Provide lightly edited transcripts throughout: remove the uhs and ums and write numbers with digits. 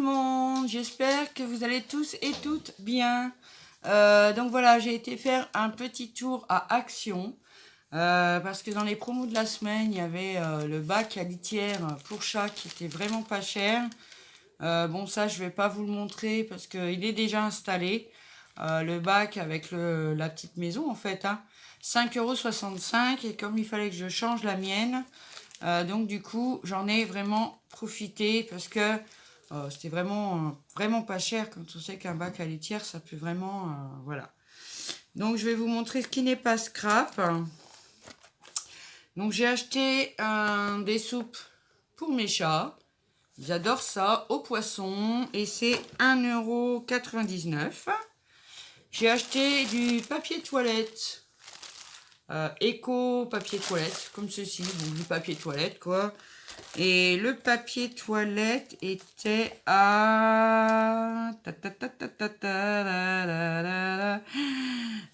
le monde, j'espère que vous allez tous et toutes bien. Donc voilà, j'ai été faire un petit tour à Action parce que dans les promos de la semaine, il y avait le bac à litière pour chat qui était vraiment pas cher. Bon, ça, je vais pas vous le montrer parce qu'il est déjà installé. Le bac avec la petite maison en fait, hein, 5,65 € et comme il fallait que je change la mienne, donc du coup j'en ai vraiment profité parce que c'était vraiment pas cher quand on sait qu'un bac à litière ça peut vraiment voilà. Donc je vais vous montrer ce qui n'est pas scrap. Donc j'ai acheté des soupes pour mes chats. J'adore ça, au poisson, et c'est 1,99 €. J'ai acheté du papier toilette, éco papier toilette, comme ceci, donc du papier toilette quoi. Et le papier toilette était à... Ben,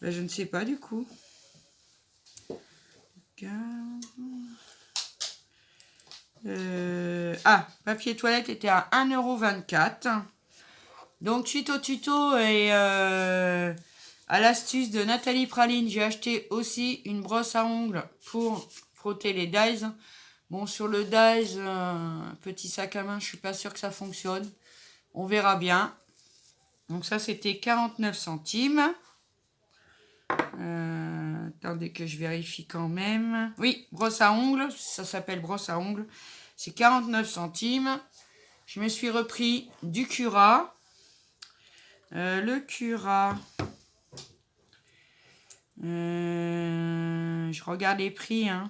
je ne sais pas du coup. Papier toilette était à 1,24 €. Donc suite au tuto et à l'astuce de Nathalie Praline, j'ai acheté aussi une brosse à ongles pour frotter les dies. Bon, sur le dies, petit sac à main, je suis pas sûre que ça fonctionne. On verra bien. Donc ça, c'était 49 centimes. Attendez que je vérifie quand même. Oui, brosse à ongles, ça s'appelle brosse à ongles. C'est 49 centimes. Je me suis repris du Cura. Le Cura, je regarde les prix, hein.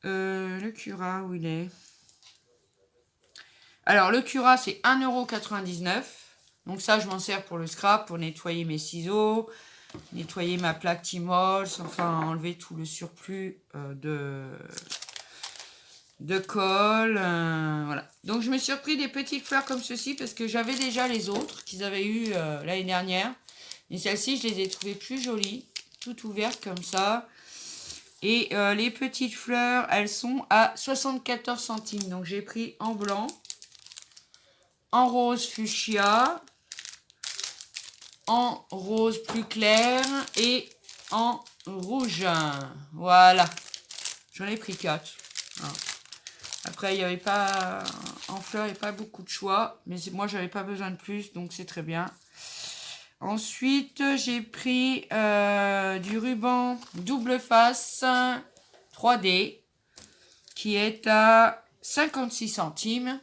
Le Cura, où il est? Alors, le Cura, c'est 1,99 €. Donc ça, je m'en sers pour le scrap, pour nettoyer mes ciseaux, nettoyer ma plaque Timols, enfin, enlever tout le surplus de colle. Voilà. Donc, je me suis repris des petites fleurs comme ceci parce que j'avais déjà les autres qu'ils avaient eu l'année dernière. Mais celles-ci, je les ai trouvées plus jolies, toutes ouvertes comme ça. Et les petites fleurs, elles sont à 74 centimes. Donc j'ai pris en blanc, en rose fuchsia, en rose plus clair et en rouge. Voilà. J'en ai pris 4. Après, il n'y avait pas... En fleurs, il n'y a pas beaucoup de choix. Mais moi, j'avais pas besoin de plus, donc c'est très bien. Ensuite, j'ai pris du ruban double face 3D qui est à 56 centimes.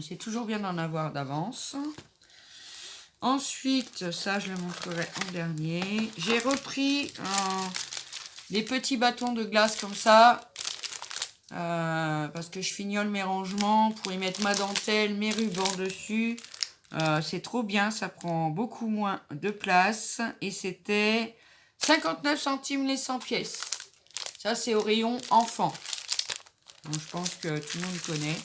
C'est toujours bien d'en avoir d'avance. Ensuite, ça je le montrerai en dernier. J'ai repris des petits bâtons de glace comme ça. Parce que je fignole mes rangements pour y mettre ma dentelle, mes rubans dessus. C'est trop bien, ça prend beaucoup moins de place. Et c'était 59 centimes les 100 pièces. Ça, c'est au rayon enfant. Donc, je pense que tout le monde connaît.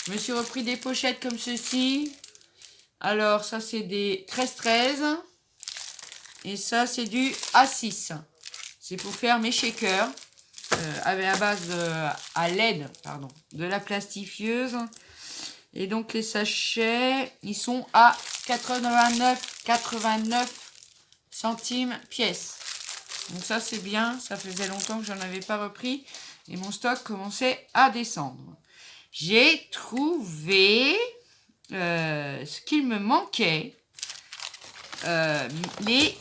Je me suis repris des pochettes comme ceci. Alors, ça, c'est des 13-13. Et ça, c'est du A6. C'est pour faire mes shakers. Avec à base à LED, pardon, de la plastifieuse. Et donc les sachets, ils sont à 89 centimes pièce. Donc ça c'est bien, ça faisait longtemps que j'en avais pas repris et mon stock commençait à descendre. J'ai trouvé ce qu'il me manquait. Les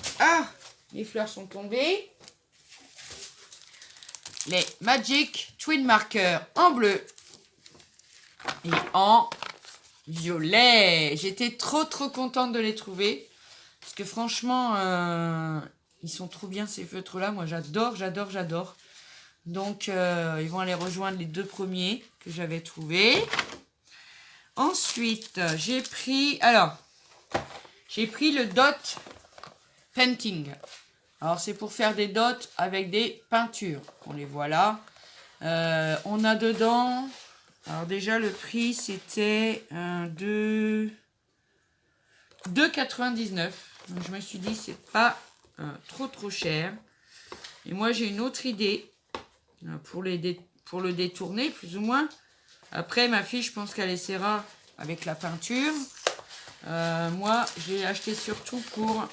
fleurs sont tombées. Les Magic Twin Markers en bleu et en violet. J'étais trop contente de les trouver parce que franchement ils sont trop bien ces feutres là. Moi j'adore. Donc ils vont aller rejoindre les deux premiers que j'avais trouvés. Ensuite j'ai pris le Dot Painting. Alors c'est pour faire des dots avec des peintures. On les voit là. On a dedans... Alors déjà le prix c'était 2,99 €. Donc je me suis dit c'est pas trop cher. Et moi j'ai une autre idée pour le détourner plus ou moins. Après ma fille je pense qu'elle essaiera avec la peinture. Moi, j'ai acheté surtout pour...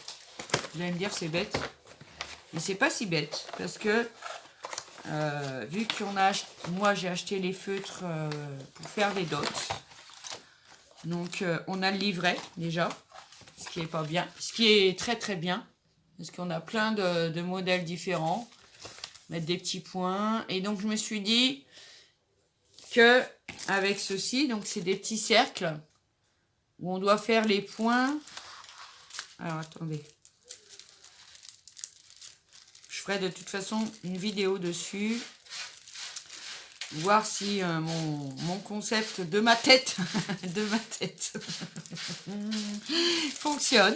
Vous allez me dire, c'est bête. Mais c'est pas si bête. Parce que, vu qu'on a... Moi, j'ai acheté les feutres pour faire les dots. Donc, on a le livret, déjà. Ce qui est pas bien. Ce qui est très, très bien. Parce qu'on a plein de modèles différents. Mettre des petits points. Et donc, je me suis dit que avec ceci, donc c'est des petits cercles où on doit faire les points. Alors, attendez. Je ferai de toute façon une vidéo dessus. Voir si mon concept de ma tête, fonctionne.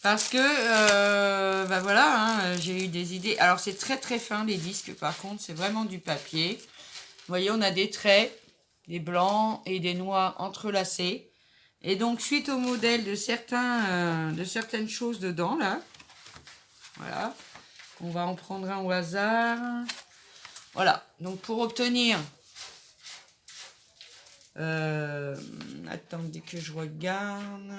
Parce que, bah voilà, hein, j'ai eu des idées. Alors, c'est très très fin, les disques, par contre, c'est vraiment du papier. Vous voyez, on a des traits, des blancs et des noirs entrelacés. Et donc, suite au modèle de certaines choses dedans, là, voilà, on va en prendre un au hasard. Voilà, donc pour obtenir... attendez que je regarde...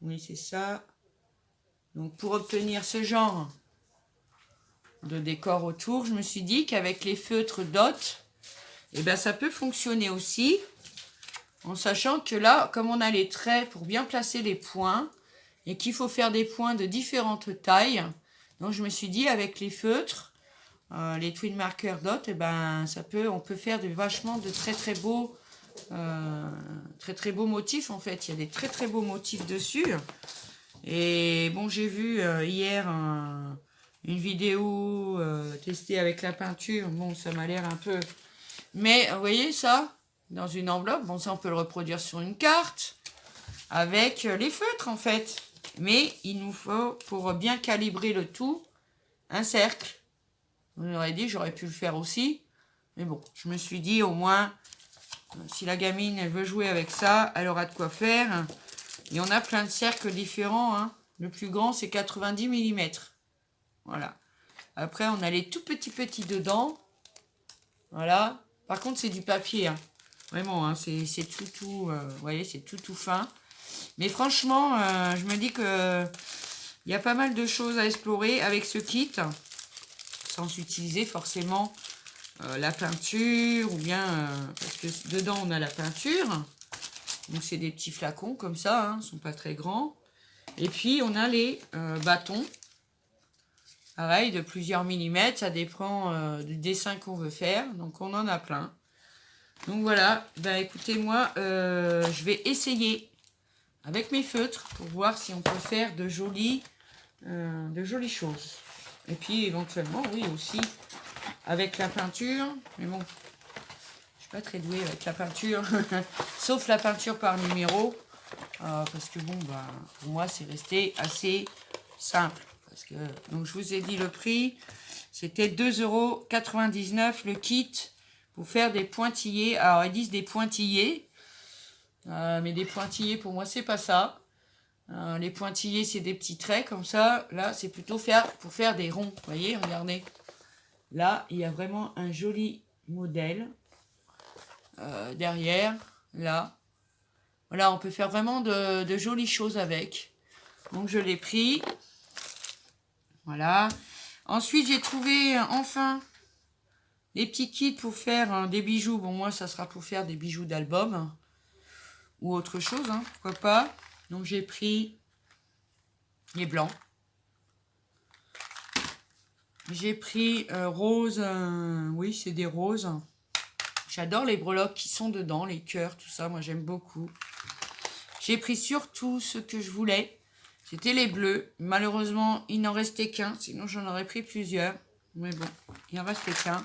Oui, c'est ça. Donc, pour obtenir ce genre de décor autour, je me suis dit qu'avec les feutres Dot, eh ben, ça peut fonctionner aussi. En sachant que là, comme on a les traits pour bien placer les points, et qu'il faut faire des points de différentes tailles, donc je me suis dit, avec les feutres, les Twin Marker Dot, eh ben, on peut faire vachement de très très beaux motifs en fait. Il y a des très très beaux motifs dessus. Et bon, j'ai vu hier une vidéo testée avec la peinture. Bon, ça m'a l'air un peu... Mais vous voyez ça, dans une enveloppe, bon, ça on peut le reproduire sur une carte avec les feutres en fait. Mais il nous faut, pour bien calibrer le tout, un cercle. On aurait dit, j'aurais pu le faire aussi. Mais bon, je me suis dit, au moins, si la gamine, elle veut jouer avec ça, elle aura de quoi faire. Et on a plein de cercles différents. Hein. Le plus grand, c'est 90 mm. Voilà. Après, on a les tout petits dedans. Voilà. Par contre, c'est du papier. Hein. Vraiment, hein, c'est tout, vous voyez, c'est tout fin. Mais franchement, je me dis que il y a pas mal de choses à explorer avec ce kit. Sans utiliser forcément la peinture ou bien parce que dedans on a la peinture, donc c'est des petits flacons comme ça, hein, ils sont pas très grands, et puis on a les bâtons, pareil de plusieurs millimètres, ça dépend du dessin qu'on veut faire, donc on en a plein. Donc voilà, ben écoutez, moi je vais essayer avec mes feutres pour voir si on peut faire de jolies choses. Et puis éventuellement, oui, aussi avec la peinture. Mais bon, je suis pas très douée avec la peinture. Sauf la peinture par numéro. Parce que bon, bah, pour moi, c'est resté assez simple. Parce que, donc je vous ai dit le prix. C'était 2,99 € le kit pour faire des pointillés. Alors, ils disent des pointillés. Mais des pointillés, pour moi, c'est pas ça. Les pointillés, c'est des petits traits comme ça. Là, c'est plutôt pour faire des ronds. Vous voyez, regardez. Là, il y a vraiment un joli modèle. Derrière, là. Voilà, on peut faire vraiment de jolies choses avec. Donc, je l'ai pris. Voilà. Ensuite, j'ai trouvé enfin les petits kits pour faire des bijoux. Bon, moi, ça sera pour faire des bijoux d'album. Ou autre chose, hein, pourquoi pas. Donc, j'ai pris les blancs. J'ai pris rose, oui, c'est des roses. J'adore les breloques qui sont dedans, les cœurs, tout ça, moi j'aime beaucoup. J'ai pris surtout ce que je voulais, c'était les bleus. Malheureusement, il n'en restait qu'un, sinon j'en aurais pris plusieurs. Mais bon, il n'en restait qu'un.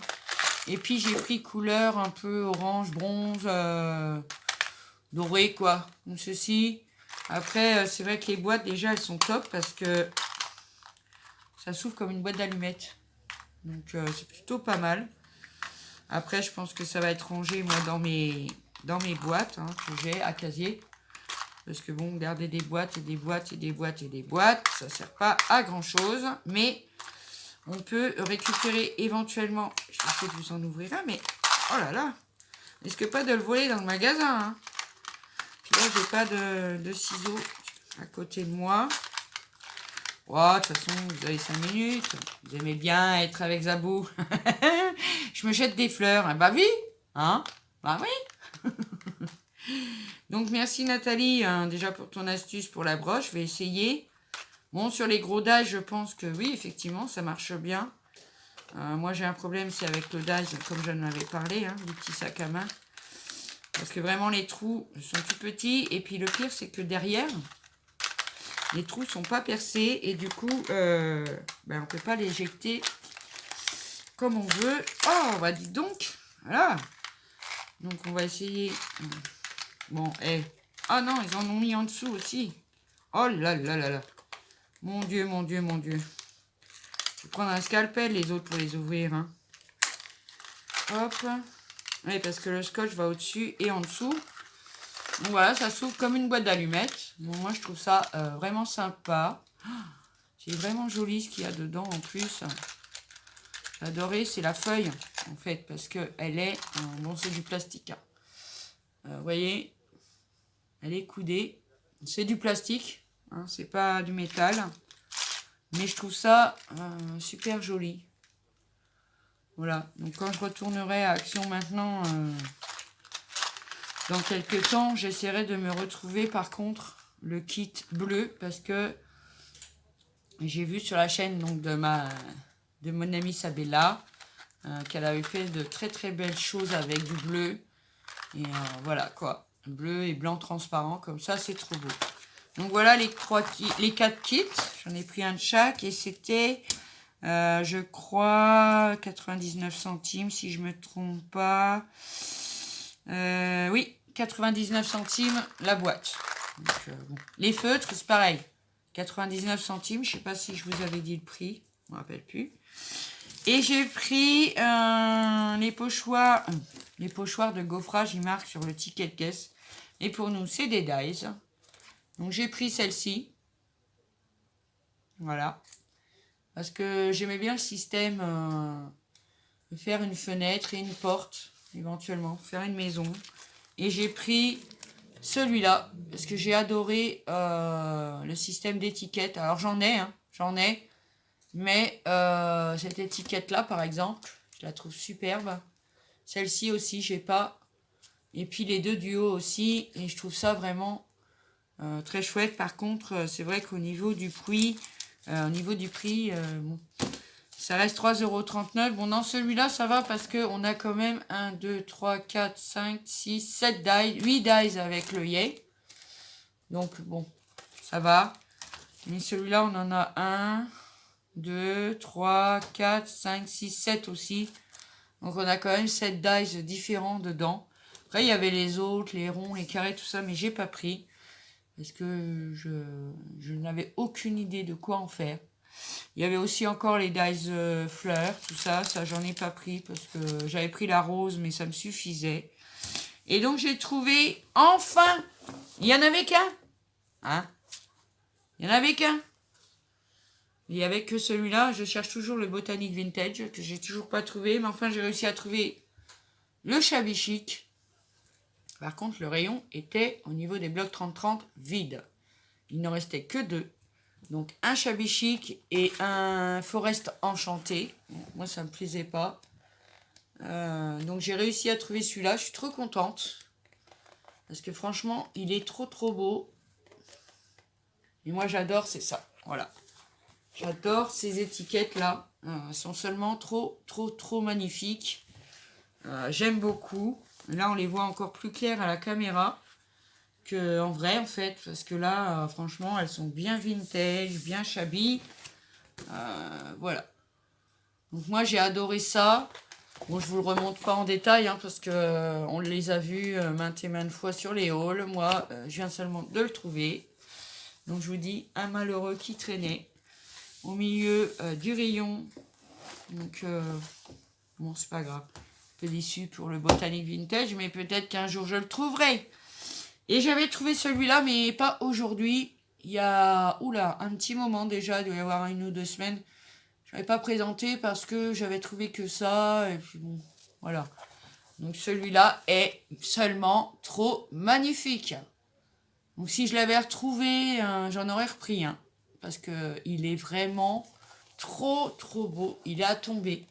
Et puis j'ai pris couleur un peu orange, bronze, doré quoi, comme ceci. Après, c'est vrai que les boîtes, déjà, elles sont top parce que ça s'ouvre comme une boîte d'allumettes. Donc, c'est plutôt pas mal. Après, je pense que ça va être rangé, moi, dans mes boîtes hein, que j'ai à casier. Parce que, bon, garder des boîtes et des boîtes et des boîtes et des boîtes, ça ne sert pas à grand-chose. Mais on peut récupérer éventuellement... Je vais essayer de vous en ouvrir un, mais... Oh là là! risque pas de le voler dans le magasin. Hein. Puis là, j'ai pas de ciseaux à côté de moi. Oh, de toute façon, vous avez 5 minutes. Vous aimez bien être avec Zabou. Je me jette des fleurs. Ah, bah oui. Hein? Bah oui. Donc, merci Nathalie, hein, déjà pour ton astuce pour la broche. Je vais essayer. Bon, sur les gros dages, je pense que oui, effectivement, ça marche bien. Moi, j'ai un problème, c'est avec le dash, comme je avais parlé, hein, du petit sac à main. Parce que vraiment, les trous sont tout petits. Et puis, le pire, c'est que derrière, les trous sont pas percés. Et du coup, on ne peut pas l'éjecter comme on veut. Oh, bah dis donc. Voilà. Donc, on va essayer. Bon, ah non, ils en ont mis en dessous aussi. Oh là là là là. Mon Dieu, mon Dieu, mon Dieu. Je vais prendre un scalpel, les autres, pour les ouvrir. Hein. Hop. Oui, parce que le scotch va au-dessus et en dessous. Donc voilà, ça s'ouvre comme une boîte d'allumettes. Bon, moi, je trouve ça vraiment sympa. C'est vraiment joli ce qu'il y a dedans en plus. J'ai adoré, c'est la feuille, en fait, parce qu'elle est... bon, c'est du plastique. Hein. Vous voyez, elle est coudée. C'est du plastique, hein, c'est pas du métal. Mais je trouve ça super joli. Voilà, donc quand je retournerai à Action maintenant, dans quelques temps, j'essaierai de me retrouver par contre le kit bleu. Parce que j'ai vu sur la chaîne donc, de mon amie Sabella qu'elle avait fait de très très belles choses avec du bleu. Et voilà quoi, bleu et blanc transparent, comme ça c'est trop beau. Donc voilà les 4 kits, j'en ai pris un de chaque et c'était, je crois, 99 centimes si je me trompe pas. Oui, 99 centimes la boîte. Donc, bon. Les feutres, c'est pareil, 99 centimes, je sais pas si je vous avais dit le prix, je me rappelle plus. Et j'ai pris les pochoirs de gaufrage, ils marquent sur le ticket de caisse. Et pour nous, c'est des dies. Donc j'ai pris celle-ci. Voilà. Parce que j'aimais bien le système de faire une fenêtre et une porte, éventuellement, faire une maison. Et j'ai pris celui-là, parce que j'ai adoré le système d'étiquette. Alors j'en ai, hein, j'en ai. Mais cette étiquette-là, par exemple, je la trouve superbe. Celle-ci aussi, j'ai pas. Et puis les deux du haut aussi. Et je trouve ça vraiment très chouette. Par contre, c'est vrai qu'au niveau du prix, bon, ça reste 3,39 €. Bon, dans celui-là, ça va parce qu'on a quand même 1, 2, 3, 4, 5, 6, 7 dies. 8 dies avec le yay. Donc, bon, ça va. Mais celui-là, on en a 1, 2, 3, 4, 5, 6, 7 aussi. Donc on a quand même 7 dies différents dedans. Après il y avait les autres, les ronds, les carrés, tout ça, mais j'ai pas pris. Parce que je n'avais aucune idée de quoi en faire. Il y avait aussi encore les dies fleurs, tout ça. Ça j'en ai pas pris parce que j'avais pris la rose, mais ça me suffisait. Et donc j'ai trouvé, enfin, il y en avait qu'un. Hein? Il y en avait qu'un. Il n'y avait que celui-là. Je cherche toujours le Botanique Vintage, que j'ai toujours pas trouvé. Mais enfin, j'ai réussi à trouver le Shabby Chic. Par contre, le rayon était au niveau des blocs 30-30 vide. Il n'en restait que 2. Donc, un Shabby Chic et un Forest Enchanté. Bon, moi, ça me plaisait pas. Donc, j'ai réussi à trouver celui-là. Je suis trop contente. Parce que franchement, il est trop trop beau. Et moi, j'adore, c'est ça. Voilà. J'adore ces étiquettes-là. Elles sont seulement trop, trop, trop magnifiques. J'aime beaucoup. Là, on les voit encore plus claires à la caméra qu'en vrai, en fait. Parce que là, franchement, elles sont bien vintage, bien shabby. Voilà. Donc moi, j'ai adoré ça. Bon, je vous le remonte pas en détail, hein, parce que on les a vus maintes et maintes fois sur les hauls. Moi, je viens seulement de le trouver. Donc, je vous dis, un malheureux qui traînait au milieu du rayon. Donc, bon, c'est pas grave. Un peu déçu pour le Botanique Vintage, mais peut-être qu'un jour je le trouverai. Et j'avais trouvé celui-là, mais pas aujourd'hui. Il y a, oula, un petit moment déjà, il doit y avoir 1 ou 2 semaines. Je n'avais pas présenté parce que j'avais trouvé que ça. Et puis bon, voilà. Donc celui-là est seulement trop magnifique. Donc si je l'avais retrouvé, j'en aurais repris un. Parce qu'il est vraiment trop beau. Il est à tomber.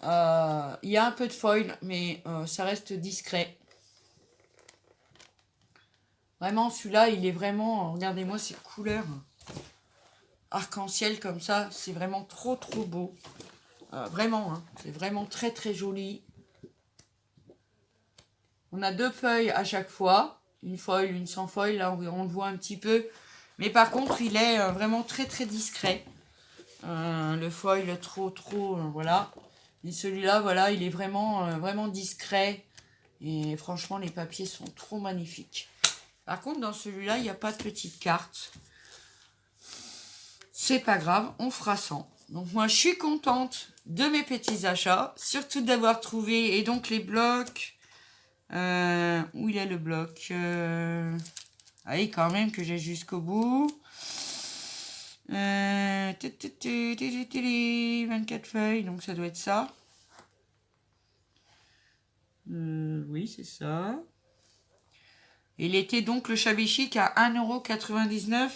Il y a un peu de foil, mais ça reste discret. Vraiment, celui-là, il est vraiment... Regardez-moi ces couleurs arc-en-ciel comme ça. C'est vraiment trop beau. Vraiment, hein, c'est vraiment très joli. On a 2 feuilles à chaque fois. Une foil, une sans foil. Là, on le voit un petit peu. Mais par contre, il est vraiment très discret. Le foil, trop, voilà. Et celui-là, voilà, il est vraiment discret. Et franchement, les papiers sont trop magnifiques. Par contre, dans celui-là, il n'y a pas de petite carte. C'est pas grave, on fera sans. Donc moi, je suis contente de mes petits achats. Surtout d'avoir trouvé. Et donc, les blocs... où il est le bloc allez, quand même, que j'ai jusqu'au bout. 24 feuilles, donc ça doit être ça. Oui, c'est ça. Il était donc le Shabby Chic à 1,99 €.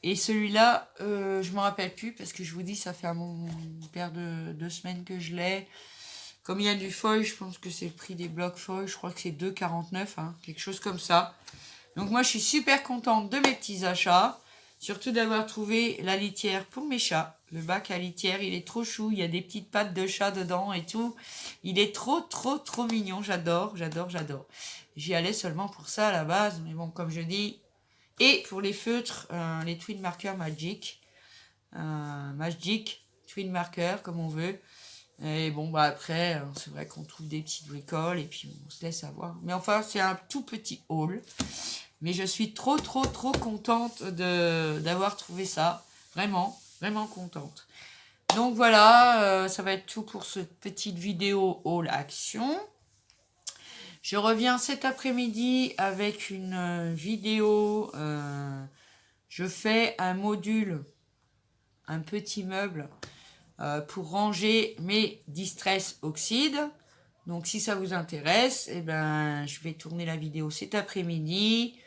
Et celui-là, je ne me rappelle plus, parce que je vous dis, ça fait un paire de 2 semaines que je l'ai. Comme il y a du foil, je pense que c'est le prix des blocs foil. Je crois que c'est 2,49 €, hein, quelque chose comme ça. Donc moi, je suis super contente de mes petits achats. Surtout d'avoir trouvé la litière pour mes chats. Le bac à litière, il est trop chou. Il y a des petites pattes de chat dedans et tout. Il est trop mignon. J'adore. J'y allais seulement pour ça à la base. Mais bon, comme je dis. Et pour les feutres, les Twin Marker Magic. Magic Twin Marker, comme on veut. Et bon, bah après, c'est vrai qu'on trouve des petites bricoles et puis on se laisse avoir. Mais enfin, c'est un tout petit haul. Mais je suis trop contente d'avoir trouvé ça. Vraiment contente. Donc voilà, ça va être tout pour cette petite vidéo haul action. Je reviens cet après-midi avec une vidéo. Je fais un module, un petit meuble pour ranger mes Distress Oxyde. Donc si ça vous intéresse, eh ben, je vais tourner la vidéo cet après-midi.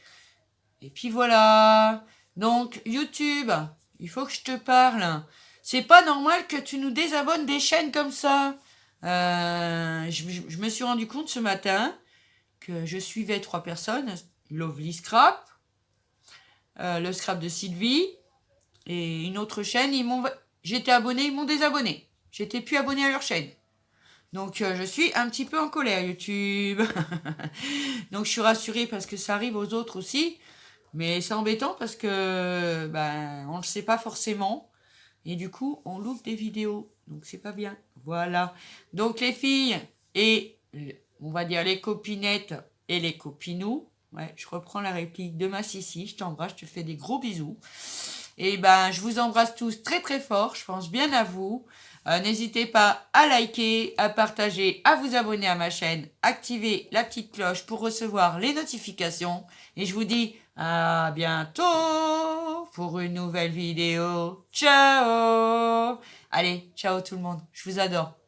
Et puis voilà. Donc YouTube, il faut que je te parle. C'est pas normal que tu nous désabonnes des chaînes comme ça. Je me suis rendu compte ce matin que je suivais 3 personnes. Lovely Scrap, le Scrap de Sylvie et une autre chaîne. J'étais abonné, ils m'ont désabonné. J'étais plus abonné à leur chaîne. Donc je suis un petit peu en colère YouTube. Donc je suis rassurée parce que ça arrive aux autres aussi. Mais c'est embêtant parce que on ne le sait pas forcément. Et du coup, on loupe des vidéos. Donc c'est pas bien. Voilà. Donc les filles et on va dire les copinettes et les copinous. Ouais, je reprends la réplique de ma Sissi. Je t'embrasse, je te fais des gros bisous. Et je vous embrasse tous très fort. Je pense bien à vous. N'hésitez pas à liker, à partager, à vous abonner à ma chaîne, activer la petite cloche pour recevoir les notifications. Et je vous dis à bientôt pour une nouvelle vidéo. Ciao! Allez, ciao tout le monde. Je vous adore.